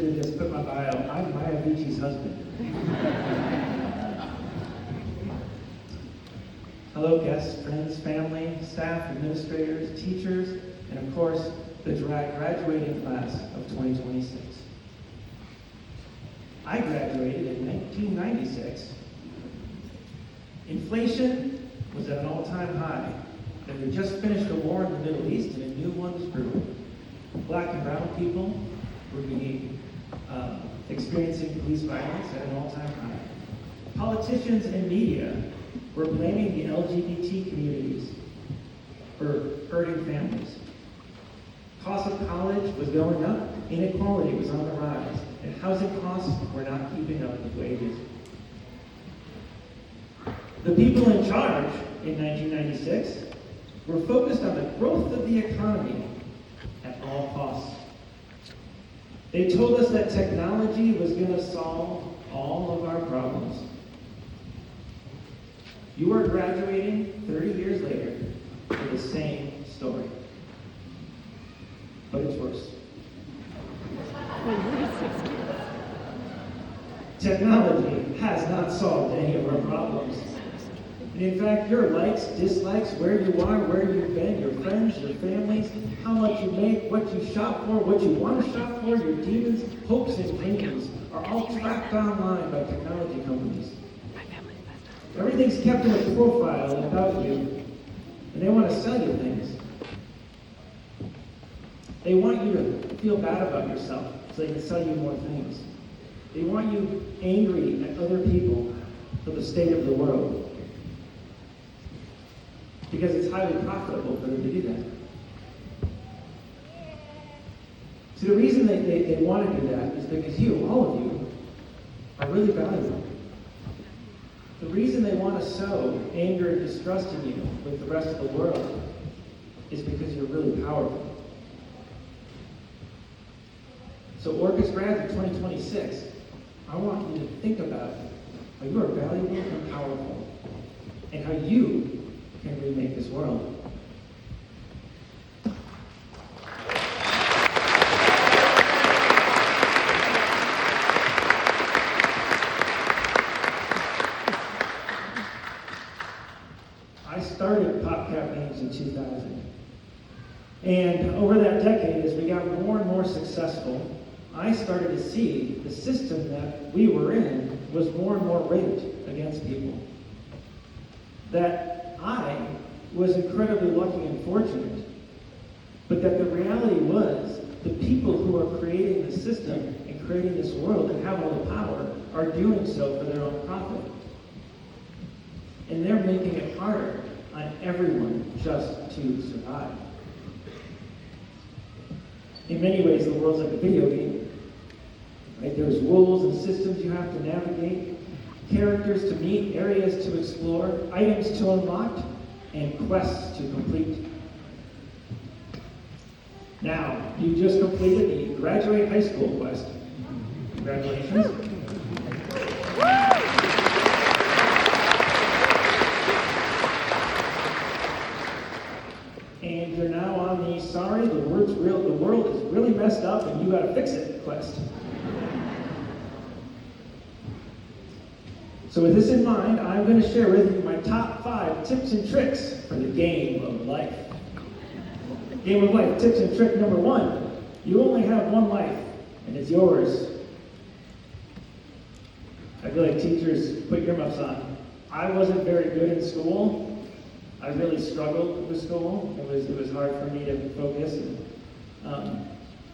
should have just put my bio, I'm Maya Vinci's husband. Hello guests, friends, family, staff, administrators, teachers, and of course, the graduating class of 2026. I graduated in 1996. Inflation was at an all-time high, and we just finished a war in the Middle East and a new one was brewing. Black and brown people were being experiencing police violence at an all-time high. Politicians and media were blaming the LGBT communities for hurting families. Cost of college was going up, inequality was on the rise, and housing costs were not keeping up with wages. The people in charge in 1996 were focused on the growth of the economy at all costs. They told us that technology was going to solve all of our problems. You are graduating 30 years later with the same story. But it's worse. Technology has not solved any of our problems. And in fact, your likes, dislikes, where you are, where you've been, your friends, your families, how much you make, what you shop for, what you want to shop for, your demons, hopes, and dreams are all tracked online by technology companies. Everything's kept in a profile about you, and they want to sell you things. They want you to feel bad about yourself so they can sell you more things. They want you angry at other people for the state of the world, because it's highly profitable for them to do that. See, the reason they want to do that is because you, all of you, are really valuable. The reason they want to sow anger and distrust in you with the rest of the world is because you're really powerful. So Orcus grads of 2026, I want you to think about how you are valuable and powerful, and how you can remake this world. I started PopCap Games in 2000. And over that decade, as we got more and more successful, I started to see the system that we were in was more and more rigged against people. That I was incredibly lucky and fortunate, but that the reality was the people who are creating the system and creating this world and have all the power are doing so for their own profit. And they're making it harder on everyone just to survive. In many ways, the world's like a video game. Right? There's rules and systems you have to navigate, characters to meet, areas to explore, items to unlock, and quests to complete. Now, you just completed the Graduate High School quest. Congratulations. And you're now on the sorry, the world is really messed up and you gotta fix it quest. So with this in mind, I'm going to share with you my top 5 tips and tricks for the game of life. Game of life, tips and trick number 1. You only have one life, and it's yours. I feel like teachers, put earmuffs on. I wasn't very good in school. I really struggled with school. It was hard for me to focus. And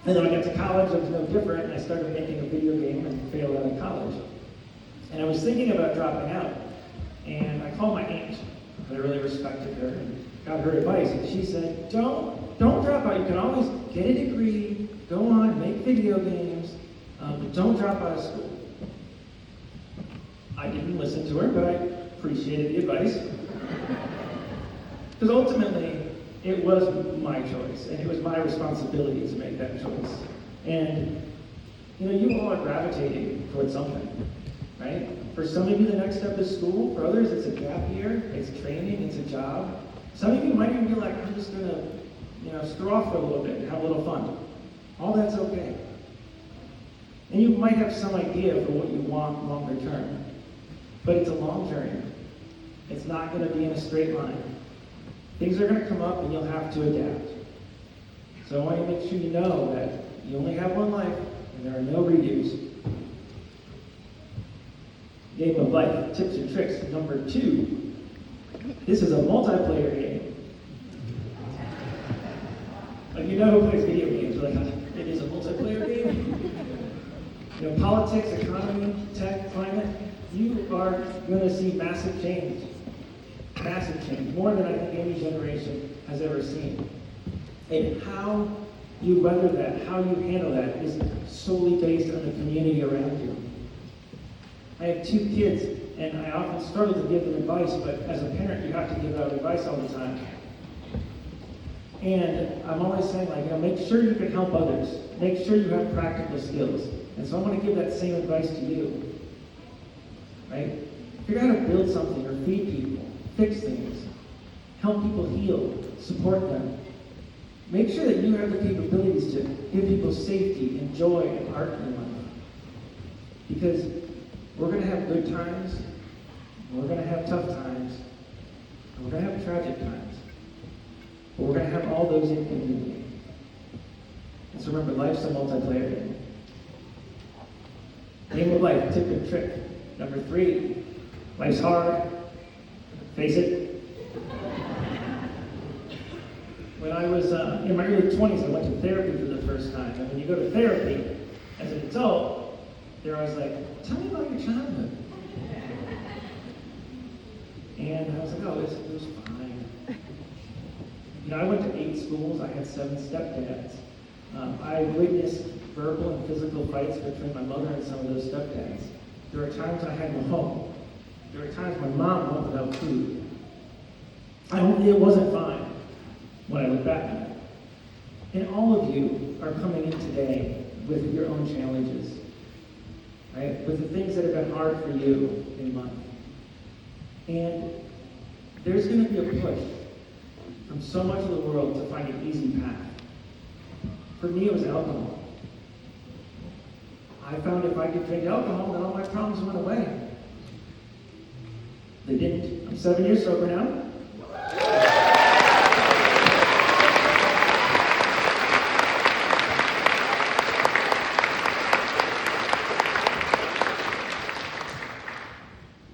then when I got to college, it was no different, and I started making a video game and failed out of college. And I was thinking about dropping out, and I called my aunt. I really respected her and got her advice, and she said, don't drop out. You can always get a degree, go on, make video games, but don't drop out of school. I didn't listen to her, but I appreciated the advice. Because ultimately, it was my choice, and it was my responsibility to make that choice. And, you all are gravitating towards something. Right? For some of you, the next step is school. For others, it's a gap year, it's training, it's a job. Some of you might even be like, I'm just going to, screw off for a little bit and have a little fun. All that's okay. And you might have some idea for what you want longer term, but it's a long journey. It's not going to be in a straight line. Things are going to come up and you'll have to adapt. So I want you to make sure you know that you only have one life and there are no redos. Game of Life, tips and tricks, number 2. This is a multiplayer game. Like, you know who plays video games, like, it is a multiplayer game. You know, politics, economy, tech, climate, you are going to see massive change. Massive change, more than I think any generation has ever seen. And how you weather that, how you handle that, is solely based on the community around you. I have 2 kids, and I often struggle to give them advice, but as a parent, you have to give out advice all the time. And I'm always saying, like, you know, make sure you can help others. Make sure you have practical skills. And so I want to give that same advice to you. Right? Figure out how to build something or feed people, fix things, help people heal, support them. Make sure that you have the capabilities to give people safety and joy and art in life. Because we're going to have good times, we're going to have tough times, and we're going to have tragic times. But we're going to have all those in community. And so remember, life's a multiplayer game. Game of life, tip and trick. Number 3, life's hard. Face it. When I was in my early 20s, I went to therapy for the first time. And when you go to therapy, as an adult, they're always like, tell me about your childhood. And I was like, oh, it was fine. You know, I went to 8 schools. I had 7 stepdads. I witnessed verbal and physical fights between my mother and some of those stepdads. There were times I had no home. There were times my mom went without food. It wasn't fine when I look back on it. And all of you are coming in today with your own challenges, right? With the things that have been hard for you in life. And there's going to be a push from so much of the world to find an easy path. For me, it was alcohol. I found if I could drink alcohol, then all my problems went away. They didn't. I'm 7 years sober now.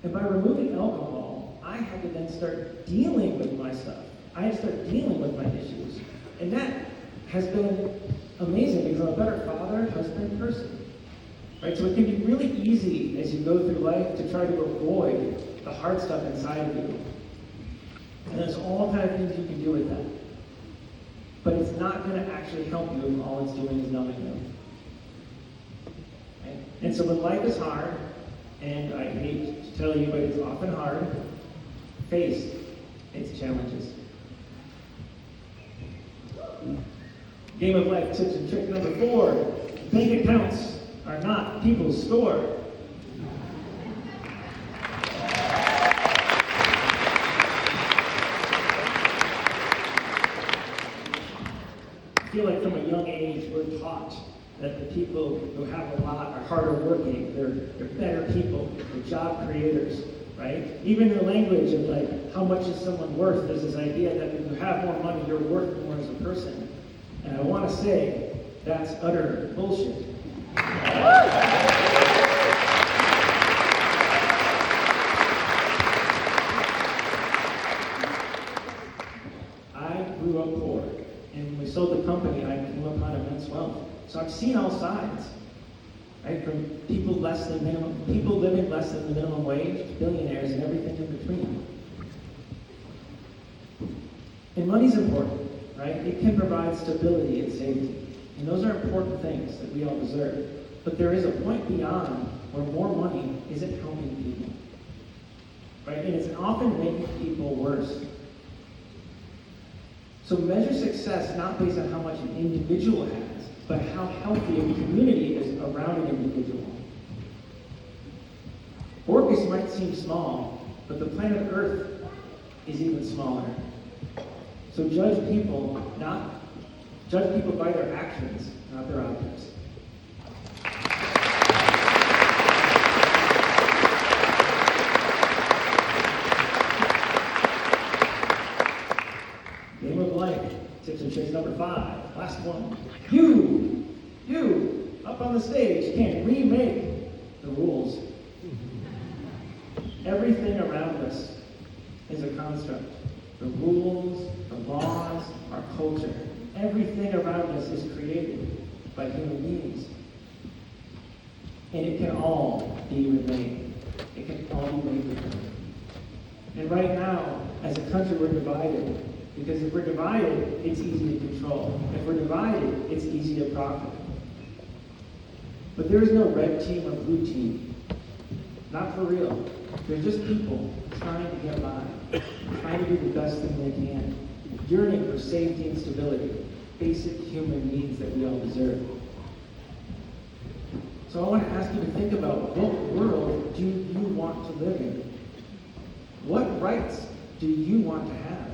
And by removing alcohol, I had to then start dealing with my stuff. I had to start dealing with my issues. And that has been amazing because I'm a better father, husband, person. Right? So it can be really easy as you go through life to try to avoid the hard stuff inside of you. And there's all kinds of things you can do with that. But it's not going to actually help you if all it's doing is numbing you. Right? And so when life is hard, and I hate to tell you, but it's often hard, face its challenges. Game of life tips and trick number 4. Bank accounts are not people's store. I feel like from a young age we're taught that the people who have a lot are harder working, they're better people, they're job creators, right? Even in the language of like, how much is someone worth, there's this idea that if you have more money, you're worth more as a person. And I want to say, that's utter bullshit. I grew up poor, and when we sold the company, I came upon immense wealth. So I've seen all sides, right? From people living less than the minimum wage, to billionaires, and everything in between. And money's important, right? It can provide stability and safety. And those are important things that we all deserve. But there is a point beyond where more money isn't helping people, right? And it's often making people worse. So measure success not based on how much an individual has, but how healthy a community is around an individual. Orcus might seem small, but the planet Earth is even smaller. So judge people by their actions, not their objects. on the stage can remake the rules. Everything around us is a construct. The rules, the laws, our culture, everything around us is created by human beings. And it can all be remade. It can all be made different. And right now, as a country, we're divided. Because if we're divided, it's easy to control. If we're divided, it's easy to profit. But there is no red team or blue team. Not for real. They're just people trying to get by, trying to do the best thing they can, yearning for safety and stability, basic human needs that we all deserve. So I want to ask you to think about, what world do you want to live in? What rights do you want to have?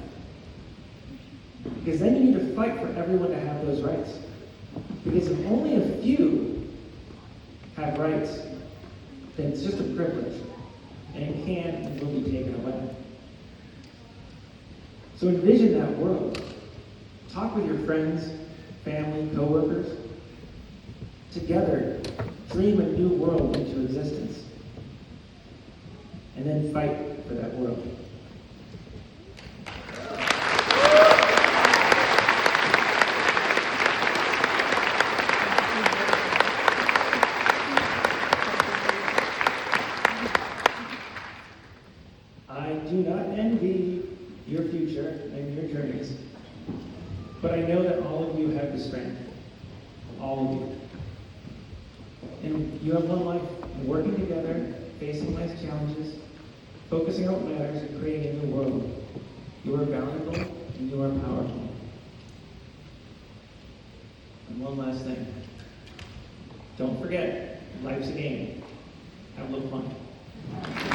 Because then you need to fight for everyone to have those rights. Because if only a few have rights, then it's just a privilege. And it can and will be taken away. So envision that world. Talk with your friends, family, coworkers. Together, dream a new world into existence. And then fight for that world. I do not envy your future and your journeys, but I know that all of you have the strength. All of you. And you have one life, and working together, facing life's challenges, focusing on what matters, and creating a new world. You are valuable and you are powerful. And one last thing. Don't forget, life's a game. Have a little fun.